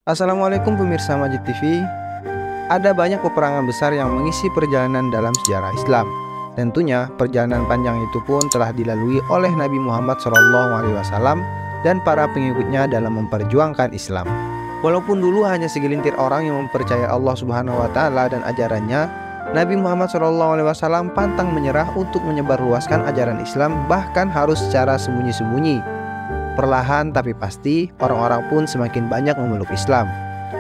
Assalamualaikum pemirsa Majid TV. Ada banyak peperangan besar yang mengisi perjalanan dalam sejarah Islam. Tentunya perjalanan panjang itu pun telah dilalui oleh Nabi Muhammad SAW dan para pengikutnya dalam memperjuangkan Islam. Walaupun dulu hanya segelintir orang yang mempercayai Allah Subhanahu wa Ta'ala dan ajarannya, Nabi Muhammad SAW pantang menyerah untuk menyebarluaskan ajaran Islam, bahkan harus secara sembunyi-sembunyi. Perlahan tapi pasti, orang-orang pun semakin banyak memeluk Islam.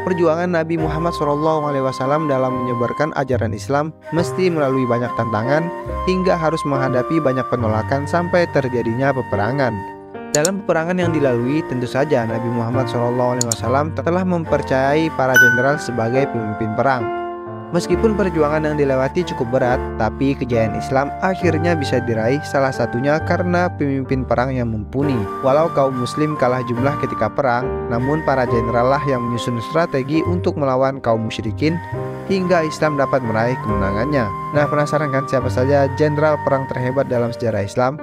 Perjuangan Nabi Muhammad SAW dalam menyebarkan ajaran Islam mesti melalui banyak tantangan hingga harus menghadapi banyak penolakan sampai terjadinya peperangan. Dalam peperangan yang dilalui, tentu saja Nabi Muhammad SAW telah mempercayai para jenderal sebagai pemimpin perang. Meskipun perjuangan yang dilewati cukup berat, tapi kejayaan Islam akhirnya bisa diraih, salah satunya karena pemimpin perang yang mumpuni. Walau kaum muslim kalah jumlah ketika perang, namun para jenderal lah yang menyusun strategi untuk melawan kaum musyrikin hingga Islam dapat meraih kemenangannya. Nah, penasaran kan siapa saja jenderal perang terhebat dalam sejarah Islam?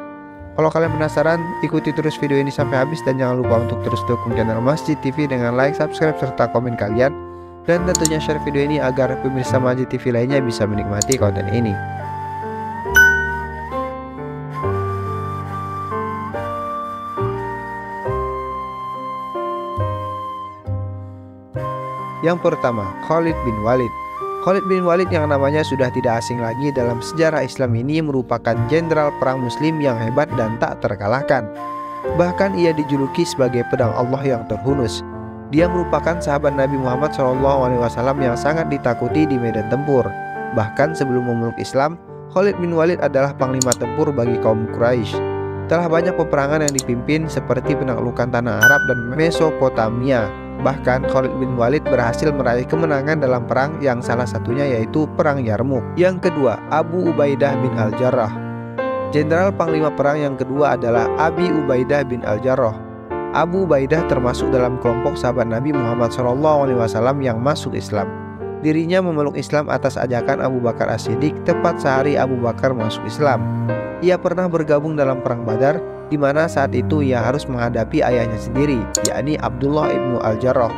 Kalau kalian penasaran, ikuti terus video ini sampai habis dan jangan lupa untuk terus dukung channel Masjid TV dengan like, subscribe, serta komen kalian. Dan tentunya share video ini agar pemirsa Majid TV lainnya bisa menikmati konten ini. Yang pertama, Khalid bin Walid. Khalid bin Walid yang namanya sudah tidak asing lagi dalam sejarah Islam ini merupakan jenderal perang muslim yang hebat dan tak terkalahkan. Bahkan ia dijuluki sebagai pedang Allah yang terhunus. Dia merupakan sahabat Nabi Muhammad SAW yang sangat ditakuti di medan tempur. Bahkan sebelum memeluk Islam, Khalid bin Walid adalah panglima tempur bagi kaum Quraisy. Telah banyak peperangan yang dipimpin seperti penaklukan tanah Arab dan Mesopotamia. Bahkan Khalid bin Walid berhasil meraih kemenangan dalam perang yang salah satunya yaitu Perang Yarmuk. Yang kedua, Abu Ubaidah bin Al-Jarrah. Jenderal panglima perang yang kedua adalah Abi Ubaidah bin Al-Jarrah. Abu Ubaidah termasuk dalam kelompok sahabat Nabi Muhammad SAW yang masuk Islam. Dirinya memeluk Islam atas ajakan Abu Bakar As-Siddiq tepat sehari Abu Bakar masuk Islam. Ia pernah bergabung dalam Perang Badar, di mana saat itu ia harus menghadapi ayahnya sendiri, yakni Abdullah ibnu Al-Jarrah,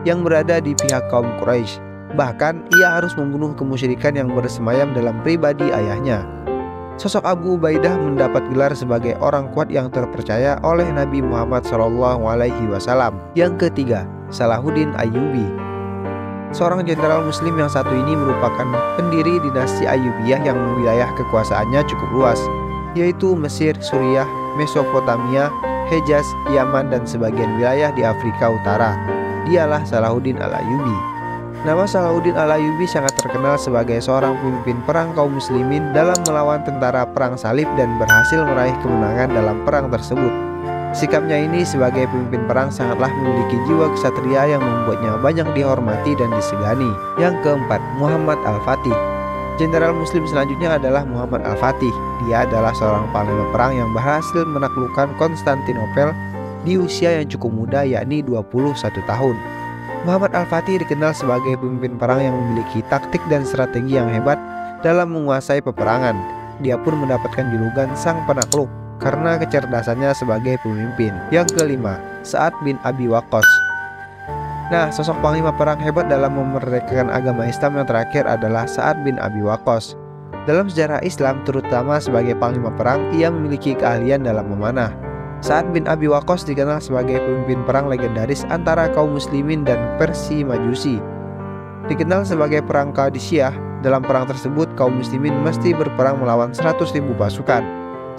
yang berada di pihak kaum Quraisy. Bahkan ia harus membunuh kemusyrikan yang bersemayam dalam pribadi ayahnya. Sosok Abu Ubaidah mendapat gelar sebagai orang kuat yang terpercaya oleh Nabi Muhammad SAW. Yang ketiga, Salahuddin Ayyubi. Seorang jenderal muslim yang satu ini merupakan pendiri dinasti Ayyubiyah yang wilayah kekuasaannya cukup luas, yaitu Mesir, Suriah, Mesopotamia, Hejaz, Yaman, dan sebagian wilayah di Afrika Utara. Dialah Salahuddin Al-Ayyubi. Nama Salahuddin Al-Ayyubi sangat terkenal sebagai seorang pemimpin perang kaum muslimin dalam melawan tentara perang salib dan berhasil meraih kemenangan dalam perang tersebut. Sikapnya ini sebagai pemimpin perang sangatlah memiliki jiwa ksatria yang membuatnya banyak dihormati dan disegani. Yang keempat, Muhammad Al-Fatih. Jenderal muslim selanjutnya adalah Muhammad Al-Fatih. Dia adalah seorang panglima perang yang berhasil menaklukkan Konstantinopel di usia yang cukup muda, yakni 21 tahun. Muhammad Al-Fatih dikenal sebagai pemimpin perang yang memiliki taktik dan strategi yang hebat dalam menguasai peperangan. Dia pun mendapatkan julukan Sang Penakluk karena kecerdasannya sebagai pemimpin. Yang kelima, Sa'ad bin Abi Waqqas. Nah, sosok panglima perang hebat dalam memerdekakan agama Islam yang terakhir adalah Sa'ad bin Abi Waqqas. Dalam sejarah Islam, terutama sebagai panglima perang, ia memiliki keahlian dalam memanah. Sa'ad bin Abi Waqqas dikenal sebagai pemimpin perang legendaris antara kaum muslimin dan Persia Majusi. Dikenal sebagai perang Qadisiyah. Dalam perang tersebut kaum muslimin mesti berperang melawan 100.000 pasukan.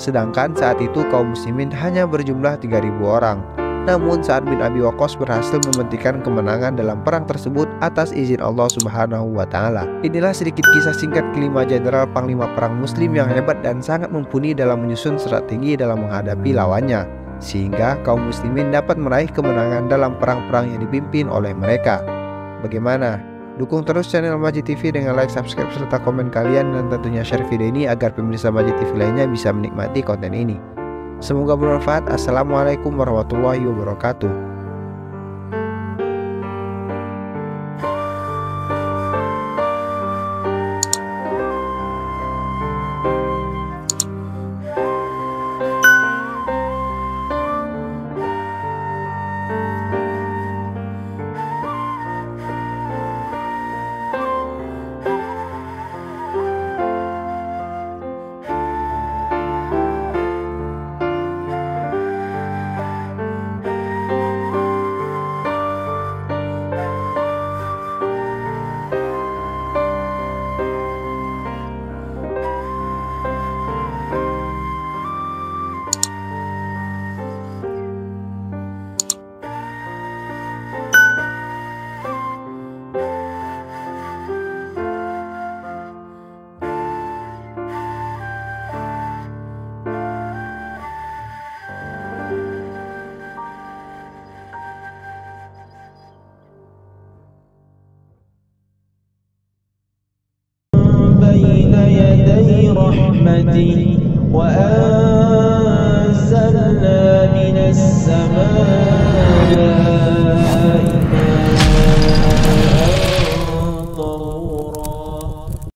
Sedangkan saat itu kaum muslimin hanya berjumlah 3.000 orang. Namun Sa'ad bin Abi Waqqas berhasil membuktikan kemenangan dalam perang tersebut atas izin Allah Subhanahu wa Ta'ala. Inilah sedikit kisah singkat kelima jenderal panglima perang muslim yang hebat dan sangat mumpuni dalam menyusun strategi dalam menghadapi lawannya, sehingga kaum muslimin dapat meraih kemenangan dalam perang-perang yang dipimpin oleh mereka. Bagaimana? Dukung terus channel Majid TV dengan like, subscribe, serta komen kalian, dan tentunya share video ini agar pemirsa Majid TV lainnya bisa menikmati konten ini. Semoga bermanfaat. Assalamualaikum warahmatullahi wabarakatuh. يدي رحمته وأنزلنا من السماء